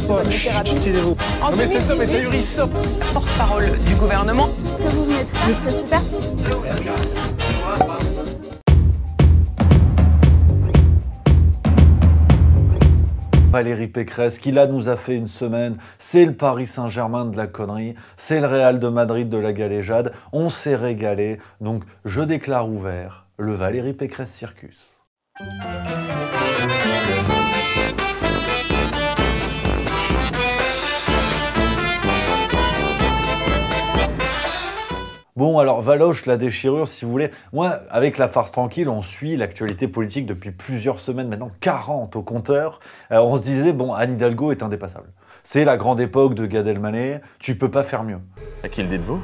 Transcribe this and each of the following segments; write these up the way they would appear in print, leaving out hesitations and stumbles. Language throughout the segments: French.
Taisez-vous. Non mais cet homme est ahurissant. Porte-parole du gouvernement. Ce que vous venez de faire, c'est super. Valérie Pécresse, qui là nous a fait une semaine, c'est le Paris Saint-Germain de la connerie, c'est le Real de Madrid de la galéjade, on s'est régalé, donc je déclare ouvert le Valérie Pécresse Circus. Bon, alors, Valoche, la déchirure, si vous voulez. Moi, avec La Farce Tranquille, on suit l'actualité politique depuis plusieurs semaines, maintenant 40 au compteur. On se disait, bon, Anne Hidalgo est indépassable. C'est la grande époque de Gad Elmaleh, tu peux pas faire mieux. À qui le dites-vous?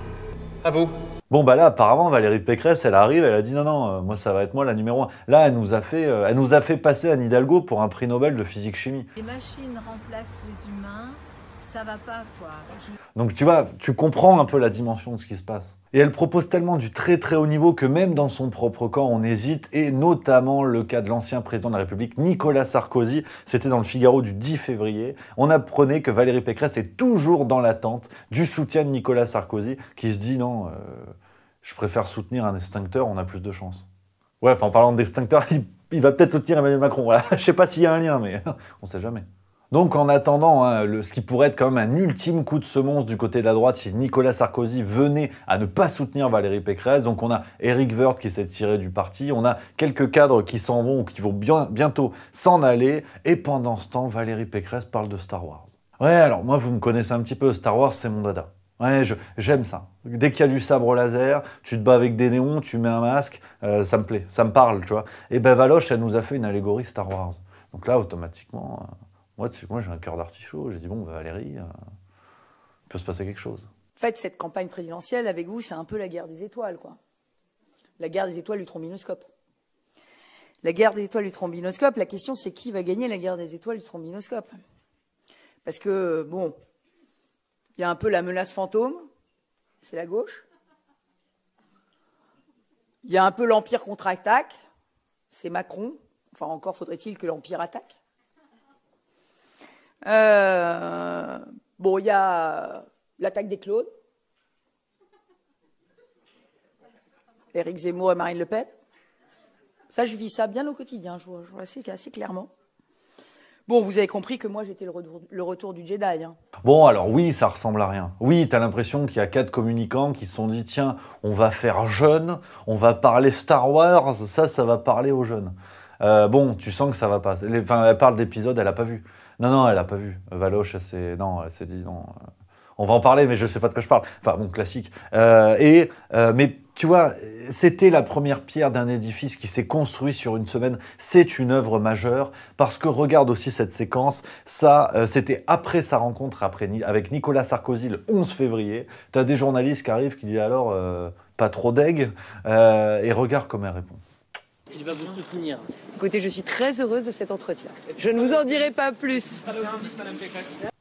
À vous. Bon, bah là, apparemment, Valérie Pécresse, elle arrive, elle a dit non, non, moi, ça va être moi la numéro 1. Là, elle nous a fait passer Anne Hidalgo pour un prix Nobel de physique-chimie. Les machines remplacent les humains, ça va pas, quoi. Donc, tu vois, tu comprends un peu la dimension de ce qui se passe. Et elle propose tellement du très très haut niveau que même dans son propre camp, on hésite, et notamment le cas de l'ancien président de la République, Nicolas Sarkozy. C'était dans le Figaro du 10 février. On apprenait que Valérie Pécresse est toujours dans l'attente du soutien de Nicolas Sarkozy, qui se dit non, je préfère soutenir un extincteur, on a plus de chance. Ouais, enfin, en parlant d'extincteur, il va peut-être soutenir Emmanuel Macron. Voilà. Je sais pas s'il y a un lien, mais on sait jamais. Donc en attendant, hein, ce qui pourrait être quand même un ultime coup de semonce du côté de la droite si Nicolas Sarkozy venait à ne pas soutenir Valérie Pécresse, donc on a Éric Woerth qui s'est tiré du parti, on a quelques cadres qui s'en vont ou qui vont bientôt s'en aller, et pendant ce temps, Valérie Pécresse parle de Star Wars. Ouais, alors moi vous me connaissez un petit peu, Star Wars c'est mon dada. Ouais, j'aime ça. Dès qu'il y a du sabre laser, tu te bats avec des néons, tu mets un masque, ça me plaît, ça me parle, tu vois. Et ben Valoche, elle nous a fait une allégorie Star Wars. Donc là, automatiquement... Moi, j'ai un cœur d'artichaut. J'ai dit, bon, Valérie, il peut se passer quelque chose. En fait, cette campagne présidentielle, avec vous, c'est un peu la guerre des étoiles, quoi. La guerre des étoiles du trombinoscope. La guerre des étoiles du trombinoscope, la question, c'est qui va gagner la guerre des étoiles du trombinoscope? Parce que, bon, il y a un peu la menace fantôme, c'est la gauche. Il y a un peu l'Empire contre-attaque, c'est Macron. Enfin, encore faudrait-il que l'Empire attaque. Bon, il y a l'attaque des clones. Éric Zemmour et Marine Le Pen. Ça, je vis ça bien au quotidien, je vois assez clairement. Bon, vous avez compris que moi, j'étais le retour du Jedi. Hein. Bon, alors oui, ça ressemble à rien. Oui, t'as l'impression qu'il y a 4 communicants qui se sont dit, tiens, on va faire jeune, on va parler Star Wars, ça va parler aux jeunes. Bon, tu sens que ça va pas. Enfin, elle parle d'épisodes, elle a pas vu. Non, elle a pas vu. Valoche, elle s'est dit non. On va en parler, mais je sais pas de quoi je parle. Enfin, bon, classique. Mais tu vois, c'était la première pierre d'un édifice qui s'est construit sur une semaine. C'est une œuvre majeure parce que regarde aussi cette séquence. Ça, c'était après sa rencontre avec Nicolas Sarkozy le 11 février. Tu as des journalistes qui arrivent qui disent alors pas trop deg et regarde comment elle répond. Il va vous soutenir. Écoutez, je suis très heureuse de cet entretien. Je ne vous en dirai pas plus.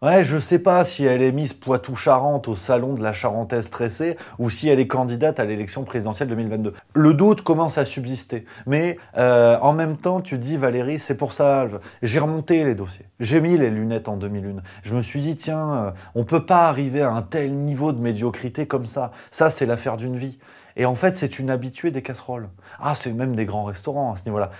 Ouais, je sais pas si elle est mise Poitou-Charentes au salon de la Charentaise stressée ou si elle est candidate à l'élection présidentielle 2022. Le doute commence à subsister. Mais en même temps, tu dis, Valérie, c'est pour ça, j'ai remonté les dossiers. J'ai mis les lunettes en 2001. Je me suis dit, tiens, on peut pas arriver à un tel niveau de médiocrité comme ça. Ça, c'est l'affaire d'une vie. Et en fait, c'est une habituée des casseroles. Ah, c'est même des grands restaurants à ce niveau-là.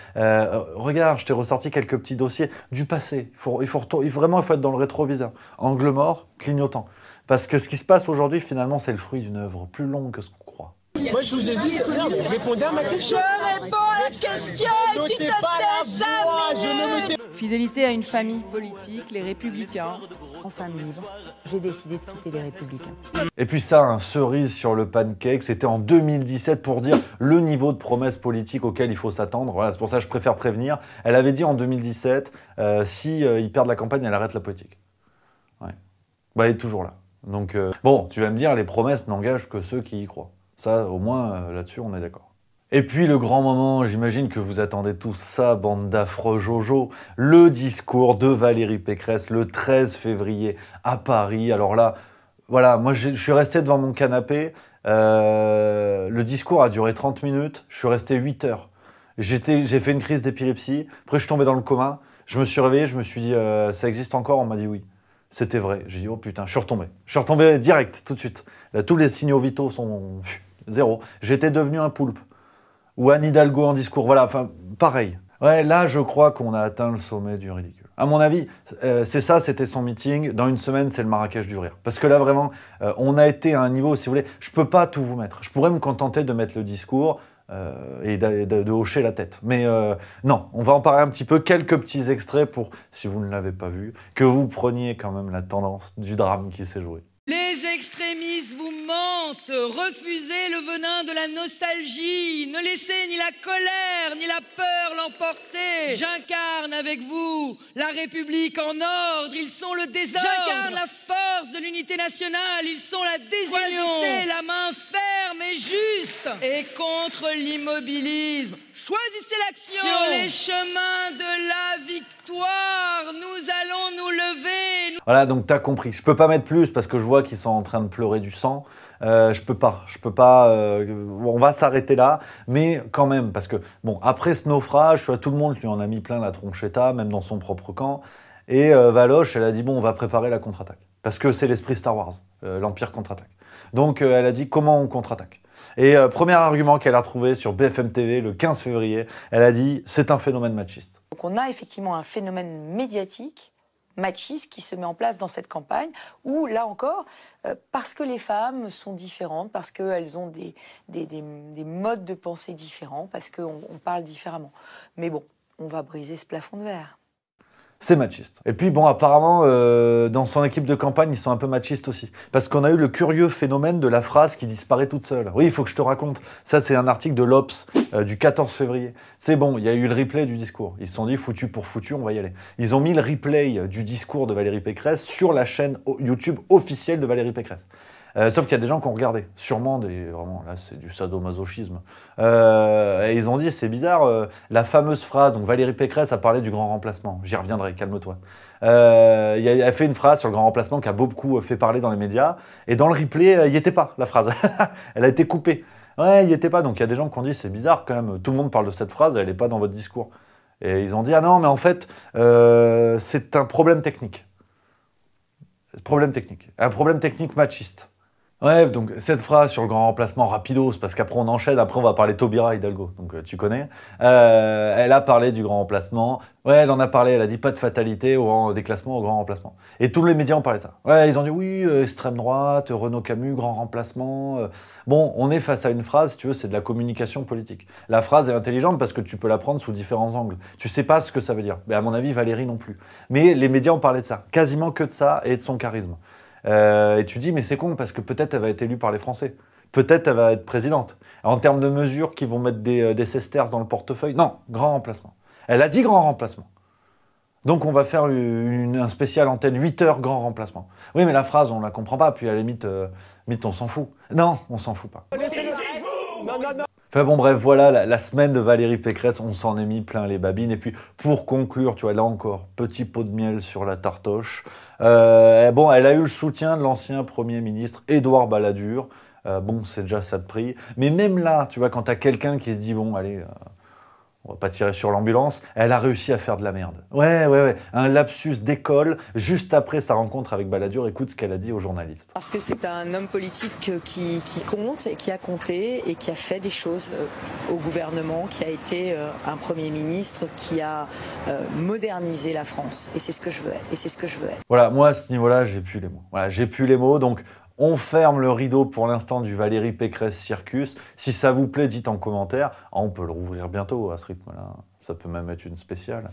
Regarde, je t'ai ressorti quelques petits dossiers du passé. Il faut être dans le rétroviseur. Angle mort, clignotant. Parce que ce qui se passe aujourd'hui, finalement, c'est le fruit d'une œuvre plus longue que ce qu'on croit. Moi, je vous ai dit, répondez à ma question. Je réponds à la question et tu te tais. Fidélité à une famille politique, les Républicains. En femme libre, j'ai décidé de quitter les Républicains. Et puis ça, un cerise sur le pancake, c'était en 2017 pour dire le niveau de promesses politiques auquel il faut s'attendre. Voilà, c'est pour ça que je préfère prévenir. Elle avait dit en 2017, si ils perdent la campagne, elle arrête la politique. Ouais. Bah, elle est toujours là. Donc, bon, tu vas me dire, les promesses n'engagent que ceux qui y croient. Ça, au moins, là-dessus, on est d'accord. Et puis le grand moment, j'imagine que vous attendez tous ça, bande d'affreux Jojo, le discours de Valérie Pécresse le 13 février à Paris. Alors là, voilà, moi je suis resté devant mon canapé, le discours a duré 30 minutes, je suis resté 8 heures. J'ai fait une crise d'épilepsie, après je suis tombé dans le coma, je me suis réveillé, je me suis dit ça existe encore, on m'a dit oui. C'était vrai. J'ai dit, oh putain, je suis retombé. Je suis retombé direct, tout de suite. Là, tous les signaux vitaux sont zéro. J'étais devenu un poulpe. Ou Anne Hidalgo en discours, voilà, enfin, pareil. Ouais, là, je crois qu'on a atteint le sommet du ridicule. À mon avis, c'est ça, c'était son meeting. Dans une semaine, c'est le Marrakech du rire. Parce que là, vraiment, on a été à un niveau, si vous voulez, je peux pas tout vous mettre. Je pourrais me contenter de mettre le discours et de hocher la tête. Mais non, on va en parler un petit peu. Quelques petits extraits pour, si vous ne l'avez pas vu, que vous preniez quand même la tendance du drame qui s'est joué. Les extrémistes vous mentent, refusez le venin de la nostalgie, ne laissez ni la colère ni la peur l'emporter. J'incarne avec vous la République en ordre, ils sont le désordre. J'incarne la force de l'unité nationale, ils sont la désunion. Choisissez la main ferme et juste et contre l'immobilisme. Choisissez l'action. Sur les chemins de la victoire, nous allons nous lever. Voilà, donc t'as compris. Je peux pas mettre plus parce que je vois qu'ils sont en train de pleurer du sang. Je peux pas. On va s'arrêter là, mais quand même, parce que bon, après ce naufrage, tu vois, tout le monde lui en a mis plein la tronchetta, même dans son propre camp. Et Valoche, elle a dit bon, on va préparer la contre-attaque, parce que c'est l'esprit Star Wars, l'Empire contre-attaque. Donc elle a dit comment on contre-attaque. Et premier argument qu'elle a trouvé sur BFM TV le 15 février, elle a dit c'est un phénomène machiste. Donc on a effectivement un phénomène médiatique machiste qui se met en place dans cette campagne où, là encore, parce que les femmes sont différentes, parce qu'elles ont des modes de pensée différents, parce qu'on parle différemment. Mais bon, on va briser ce plafond de verre. C'est machiste. Et puis bon, apparemment, dans son équipe de campagne, ils sont un peu machistes aussi. Parce qu'on a eu le curieux phénomène de la phrase qui disparaît toute seule. Oui, il faut que je te raconte. Ça, c'est un article de l'Obs du 14 février. C'est bon, il y a eu le replay du discours. Ils se sont dit, foutu pour foutu, on va y aller. Ils ont mis le replay du discours de Valérie Pécresse sur la chaîne YouTube officielle de Valérie Pécresse. Sauf qu'il y a des gens qui ont regardé, sûrement vraiment, là c'est du sadomasochisme. Et ils ont dit, c'est bizarre, la fameuse phrase, donc Valérie Pécresse a parlé du grand remplacement, j'y reviendrai, calme-toi. Elle a fait une phrase sur le grand remplacement qui a beaucoup fait parler dans les médias, et dans le replay, il n'y était pas, la phrase. Elle a été coupée. Ouais, il n'y était pas, donc il y a des gens qui ont dit, c'est bizarre quand même, tout le monde parle de cette phrase, elle n'est pas dans votre discours. Et ils ont dit, ah non, mais en fait, c'est un problème technique. Un problème technique machiste. Ouais, donc cette phrase sur le grand remplacement rapidos, parce qu'après on enchaîne, après on va parler Taubira Hidalgo, donc tu connais. Elle a parlé du grand remplacement, ouais, elle en a parlé, elle a dit pas de fatalité au déclassement au grand remplacement. Et tous les médias ont parlé de ça. Ouais, ils ont dit oui, extrême droite, Renaud Camus, grand remplacement. Bon, on est face à une phrase, si tu veux, c'est de la communication politique. La phrase est intelligente parce que tu peux la prendre sous différents angles. Tu sais pas ce que ça veut dire. Mais à mon avis, Valérie non plus. Mais les médias ont parlé de ça, quasiment que de ça et de son charisme. Et tu dis, mais c'est con, parce que peut-être elle va être élue par les Français. Peut-être elle va être présidente. En termes de mesures qui vont mettre des sesterces dans le portefeuille, non, grand remplacement. Elle a dit grand remplacement. Donc on va faire un spécial antenne 8 heures grand remplacement. Oui, mais la phrase, on la comprend pas, puis à la limite, on s'en fout. Non, on s'en fout pas. Enfin bon, bref, voilà, la semaine de Valérie Pécresse, on s'en est mis plein les babines. Et puis, pour conclure, tu vois, là encore, petit pot de miel sur la tartoche. Bon, elle a eu le soutien de l'ancien Premier ministre Édouard Balladur. Bon, c'est déjà ça de prix. Mais même là, tu vois, quand t'as quelqu'un qui se dit, bon, allez, on va pas tirer sur l'ambulance, elle a réussi à faire de la merde. Ouais, un lapsus d'école, juste après sa rencontre avec Balladur. Écoute ce qu'elle a dit aux journalistes. Parce que c'est un homme politique qui compte et qui a compté et qui a fait des choses au gouvernement, qui a été un Premier ministre, qui a modernisé la France. Et c'est ce que je veux être. Voilà, moi à ce niveau-là, j'ai plus les mots. Voilà, j'ai plus les mots, donc on ferme le rideau pour l'instant du Valérie Pécresse Circus. Si ça vous plaît, dites en commentaire. Ah, on peut le rouvrir bientôt à ce rythme-là. Ça peut même être une spéciale.